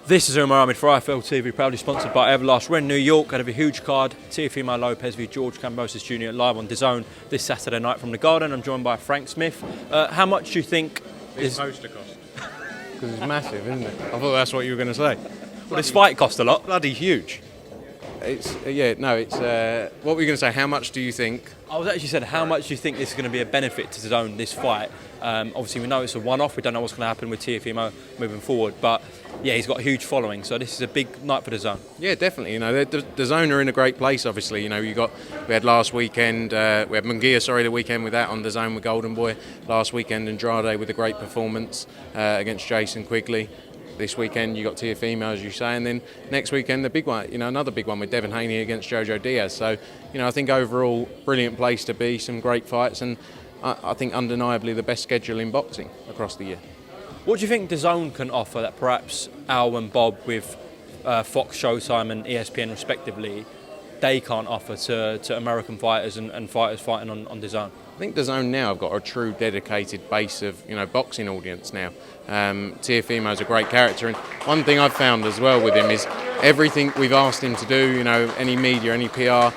This is Arum Warren for IFL TV, proudly sponsored by Everlast. We're in New York, out of a huge card. Teofimo Lopez v George Kambosos Jr. live on DAZN this Saturday night from the Garden. I'm joined by Frank Smith. How much do you think this poster cost? Because it's massive, isn't it? I thought that's what you were going to say. Well, this fight cost a lot. Bloody huge. It's what were you going to say? How much do you think? I was actually said, how much do you think this is going to be a benefit to DAZN, this fight? Obviously, we know it's a one-off. We don't know what's going to happen with Teofimo moving forward, but yeah, he's got a huge following, so this is a big night for DAZN. Yeah, definitely. You know, DAZN are in a great place. Obviously, you know, we had last weekend. We had Munguia, the weekend with that on DAZN with Golden Boy. Last weekend, Andrade with a great performance against Jason Quigley. This weekend you got Teofimo, as you say, and then next weekend the big one, another big one with Devin Haney against Jojo Diaz. So, I think overall brilliant place to be, some great fights, and I think undeniably the best schedule in boxing across the year. What do you think DAZN can offer that perhaps Al and Bob with Fox, Showtime and ESPN respectively, they can't offer to American fighters and fighters fighting on DAZN? I think DAZN now have got a true dedicated base of boxing audience now. Teofimo's a great character, and one thing I've found as well with him is everything we've asked him to do, any media, any PR,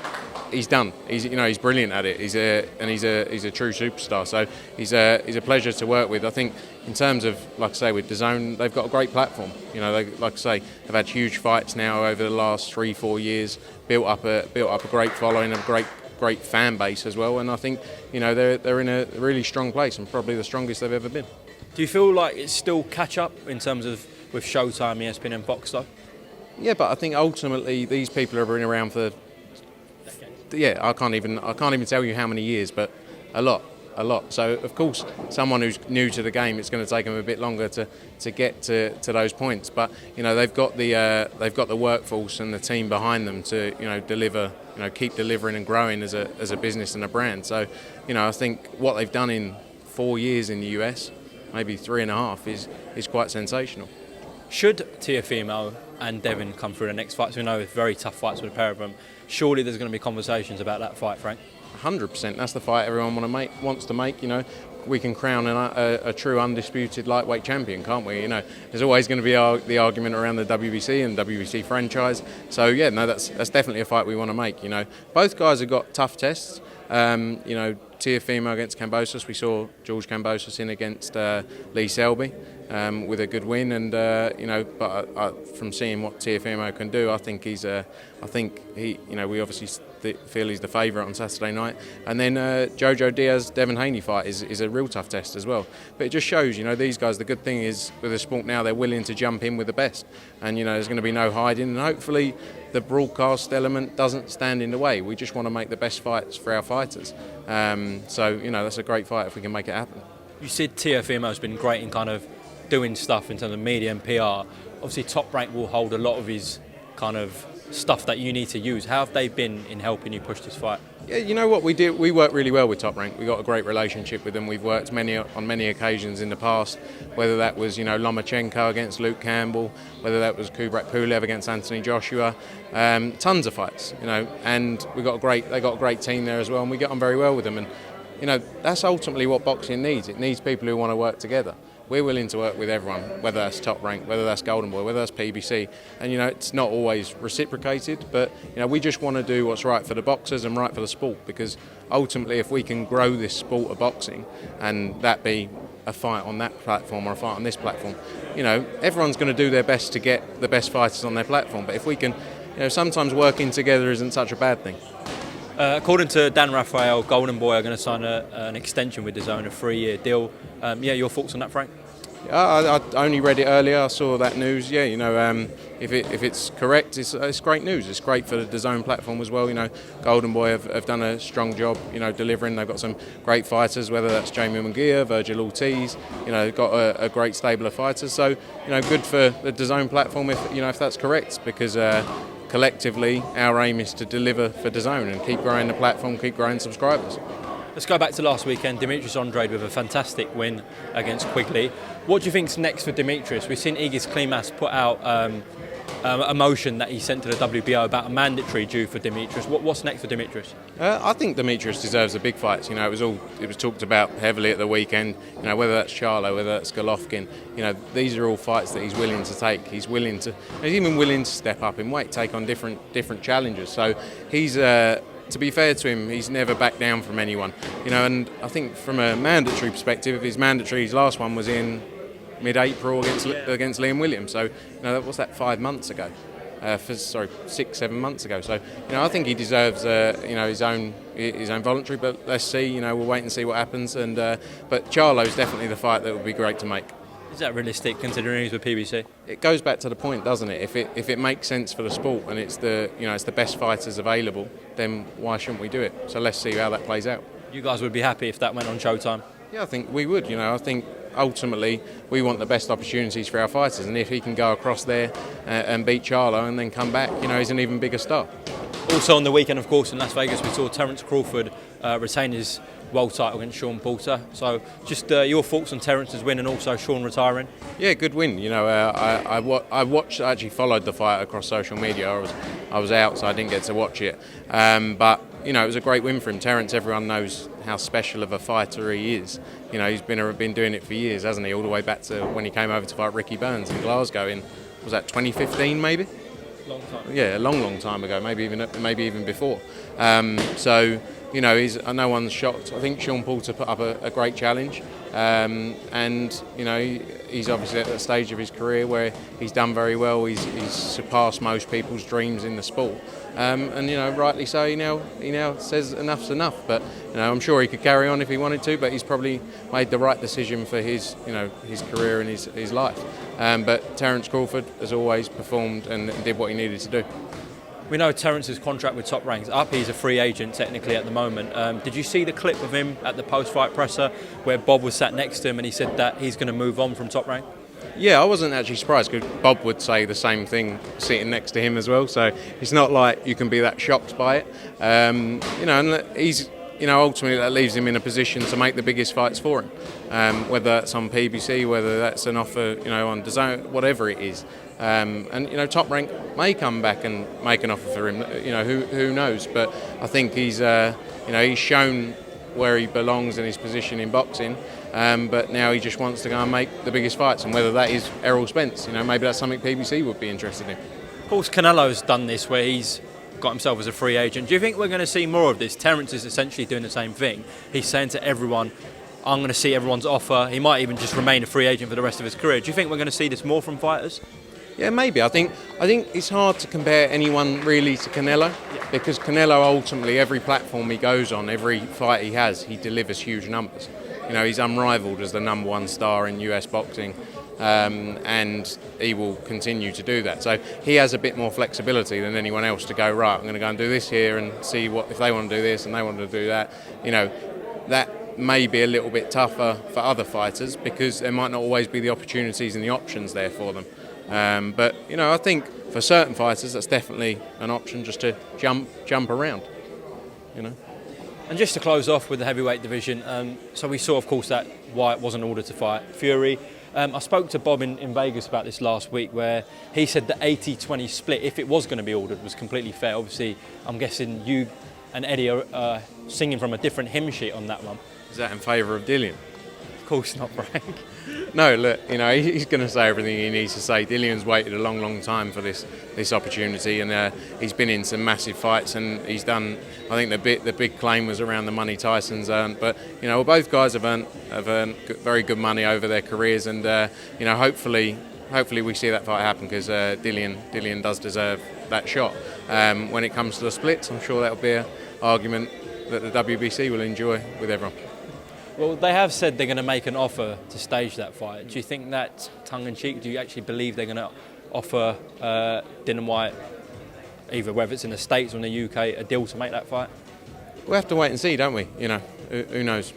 he's done. He's brilliant at it. He's a true superstar. So he's a pleasure to work with. I think in terms of, like I say, with DAZN, they've got a great platform. They, like I say, have had huge fights now over the last 3-4 years, built up a great following, a great fan base as well, and I think they're in a really strong place and probably the strongest they've ever been. Do you feel like it's still catch up in terms of with Showtime, ESPN and Fox though? Yeah, but I think ultimately these people have been around for I can't even tell you how many years, but a lot. So of course, someone who's new to the game, it's going to take them a bit longer to get to those points. But they've got the workforce and the team behind them to deliver, keep delivering and growing as a business and a brand. So I think what they've done in 4 years in the US, maybe 3.5, is quite sensational. Should Teofimo and Devin come through the next fights? We know it's very tough fights with a pair of them. Surely there's going to be conversations about that fight, Frank. 100%. That's the fight everyone wants to make. We can crown a true undisputed lightweight champion, can't we? There's always going to be the argument around the WBC and WBC franchise. So yeah, no, that's definitely a fight we want to make. Both guys have got tough tests. Teofimo against Kambosos. We saw George Kambosos in against Lee Selby with a good win, and but from seeing what Teofimo can do, I think we obviously feel he's the favourite on Saturday night. And then Jojo Diaz Devin Haney fight is a real tough test as well. But it just shows, these guys. The good thing is with the sport now, they're willing to jump in with the best, and there's going to be no hiding, and hopefully the broadcast element doesn't stand in the way. We just want to make the best fights for our fighters. So that's a great fight if we can make it happen. You said Teofimo's been great in kind of doing stuff in terms of media and PR. Obviously, Top Rank will hold a lot of his kind of stuff that you need to use. How have they been in helping you push this fight? Yeah, you know what we do? We work really well with Top Rank. We got a great relationship with them. We've worked on many occasions in the past, whether that was Lomachenko against Luke Campbell, whether that was Kubrat Pulev against Anthony Joshua, tons of fights, and they got a great team there as well, and we get on very well with them. And that's ultimately what boxing needs. It needs people who want to work together. We're willing to work with everyone, whether that's Top Rank, whether that's Golden Boy, whether that's PBC. And, it's not always reciprocated, but, we just want to do what's right for the boxers and right for the sport, because ultimately if we can grow this sport of boxing and that be a fight on that platform or a fight on this platform, everyone's going to do their best to get the best fighters on their platform. But if we can, sometimes working together isn't such a bad thing. According to Dan Raphael, Golden Boy are going to sign an extension with DAZN, a 3-year deal. Your thoughts on that, Frank? I only read it earlier. I saw that news. Yeah, if it's correct, it's great news. It's great for the DAZN platform as well. Golden Boy have done a strong job, delivering. They've got some great fighters, whether that's Jamie Munguia, Virgil Ortiz. They've got a great stable of fighters. So, good for the DAZN platform if that's correct, because collectively our aim is to deliver for DAZN and keep growing the platform, keep growing subscribers. Let's go back to last weekend. Demetrious Andrade with a fantastic win against Quigley. What do you think's next for Demetrious? We've seen Igis Klimas put out a motion that he sent to the WBO about a mandatory due for Demetrious. What's next for Demetrious? I think Demetrious deserves a big fight. You know, it was talked about heavily at the weekend. You know, whether that's Charlo, whether that's Golovkin. You know, these are all fights that he's willing to take. He's even willing to step up in weight, take on different challenges. So he's. To be fair to him, he's never backed down from anyone. You know, and I think from a mandatory perspective, his last one was in mid-April against Liam Williams. So, you know, what's that, 5 months ago? 6-7 months ago. So, you know, I think he deserves, you know, his own voluntary. But let's see. You know, we'll wait and see what happens. And but Charlo's definitely the fight that would be great to make. Is that realistic, considering he's with PBC? It goes back to the point, doesn't it? If it makes sense for the sport and it's the best fighters available, then why shouldn't we do it? So let's see how that plays out. You guys would be happy if that went on Showtime? Yeah, I think we would. You know, I think ultimately we want the best opportunities for our fighters, and if he can go across there and beat Charlo and then come back, you know, he's an even bigger star. Also on the weekend, of course, in Las Vegas, we saw Terence Crawford retain his world title against Shawn Porter. So just your thoughts on Terence's win and also Shawn retiring? Yeah, good win. You know, I actually followed the fight across social media. I was out, so I didn't get to watch it. But you know, it was a great win for him. Terence, everyone knows how special of a fighter he is. You know, he's been doing it for years, hasn't he? All the way back to when he came over to fight Ricky Burns in Glasgow in, was that 2015 maybe? Long time. Yeah, a long time ago, maybe even before. So, you know, no one's shocked. I think Shawn Porter put up a great challenge, and you know, he's obviously at that stage of his career where he's done very well. He's surpassed most people's dreams in the sport, and you know, rightly so. He now says enough's enough. But you know, I'm sure he could carry on if he wanted to. But he's probably made the right decision for his career and his life. But Terence Crawford, as always, performed and did what he needed to do. We know Terence's contract with Top Rank's up. He's a free agent technically at the moment. Did you see the clip of him at the post-fight presser where Bob was sat next to him and he said that he's going to move on from Top Rank? Yeah, I wasn't actually surprised because Bob would say the same thing sitting next to him as well. So it's not like you can be that shocked by it. You know, and he's, you know, ultimately that leaves him in a position to make the biggest fights for him. Whether that's on PBC, whether that's an offer, you know, on DAZN, whatever it is. And you know, Top Rank may come back and make an offer for him. You know, who knows? But I think he's shown where he belongs and his position in boxing. But now he just wants to go and make the biggest fights, and whether that is Errol Spence, you know, maybe that's something PBC would be interested in. Of course, Canelo's done this where he's got himself as a free agent. Do you think we're going to see more of this? Terence is essentially doing the same thing. He's saying to everyone, I'm going to see everyone's offer. He might even just remain a free agent for the rest of his career. Do you think we're going to see this more from fighters? Yeah, maybe. I think it's hard to compare anyone really to Canelo, because Canelo ultimately, every platform he goes on, every fight he has, he delivers huge numbers. You know, he's unrivaled as the #1 star in US boxing, and he will continue to do that. So he has a bit more flexibility than anyone else to go, right, I'm going to go and do this here and see what if they want to do this and they want to do that. You know, that may be a little bit tougher for other fighters because there might not always be the opportunities and the options there for them. But you know, I think for certain fighters that's definitely an option, just to jump around. You know. And just to close off with the heavyweight division, so we saw, of course, that Wyatt wasn't ordered to fight Fury. I spoke to Bob in Vegas about this last week, where he said the 80-20 split, if it was going to be ordered, was completely fair. Obviously, I'm guessing you and Eddie are singing from a different hymn sheet on that one. Is that in favour of Dillian? Of course not, Frank. No, look, you know, he's going to say everything he needs to say. Dillian's waited a long time for this opportunity, and he's been in some massive fights, and he's done. I think the big claim was around the money Tyson's earned, but you know, both guys have earned very good money over their careers, and you know, hopefully we see that fight happen, because Dillian does deserve that shot. When it comes to the splits, I'm sure that'll be an argument that the WBC will enjoy with everyone. Well, they have said they're going to make an offer to stage that fight. Do you think that's tongue-in-cheek? Do you actually believe they're going to offer Dillian Whyte, either whether it's in the States or in the UK, a deal to make that fight? We'll have to wait and see, don't we? You know, who knows?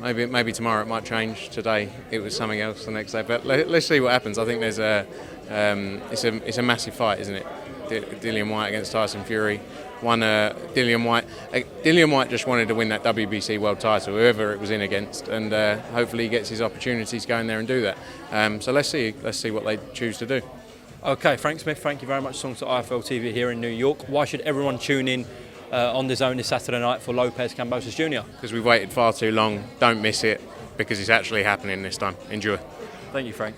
Maybe tomorrow it might change. Today it was something else. The next day, but let's see what happens. I think there's it's a massive fight, isn't it? Dillian Whyte against Tyson Fury. Dillian Whyte just wanted to win that WBC world title, whoever it was in against, and hopefully he gets his opportunities going there and do that. So let's see what they choose to do. Okay, Frank Smith, thank you very much. Songs to IFL TV here in New York. Why should everyone tune in on DAZN this Saturday night for Lopez Kambosos Jr.? Because we've waited far too long. Don't miss it, because it's actually happening this time. Enjoy. Thank you, Frank.